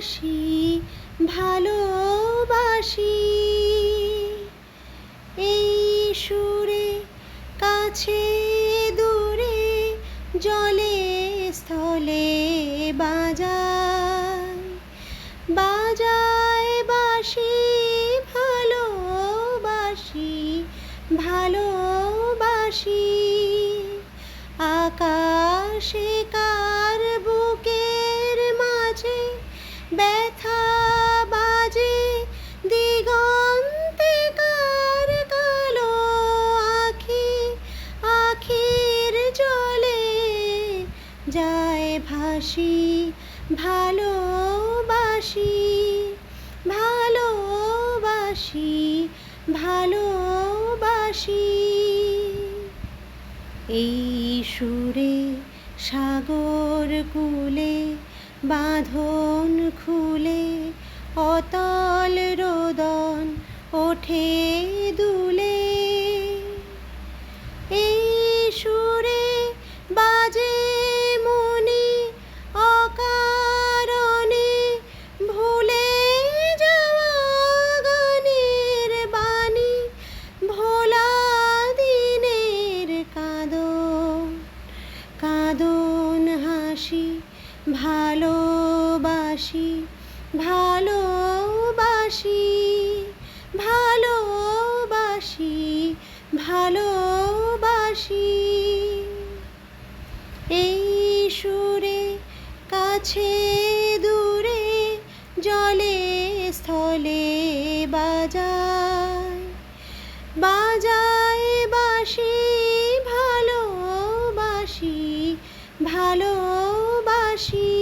ভালোবাসি ভালোবাসি এই সুরে কাছে দূরে জলে স্থলে বাজায় বাজায় বাঁশি ভালোবাসি ভালোবাসি আকাশে কার বুকের মাঝে ব্যথা বাজে দিগন্তে কার কালো আখি আখির জলে যায় ভাসি ভালোবাসি ভালোবাসি ভালোবাসি এই সুরে সাগর কূলে বাঁধন খুলে অতল রোদন ওঠে দুলে এই সুরে বাজে মনে অকারণে ভুলে যাওয়া গানের বাণী ভোলা দিনের কাঁদন কাঁদন হাসি ভালোবাসি ভালোবাসি ভালোবাসি ভালোবাসি এই সুরে কাছে দূরে জলে স্থলে বাজায় বাজায় বাঁশি ভালোবাসি ভালোবাসি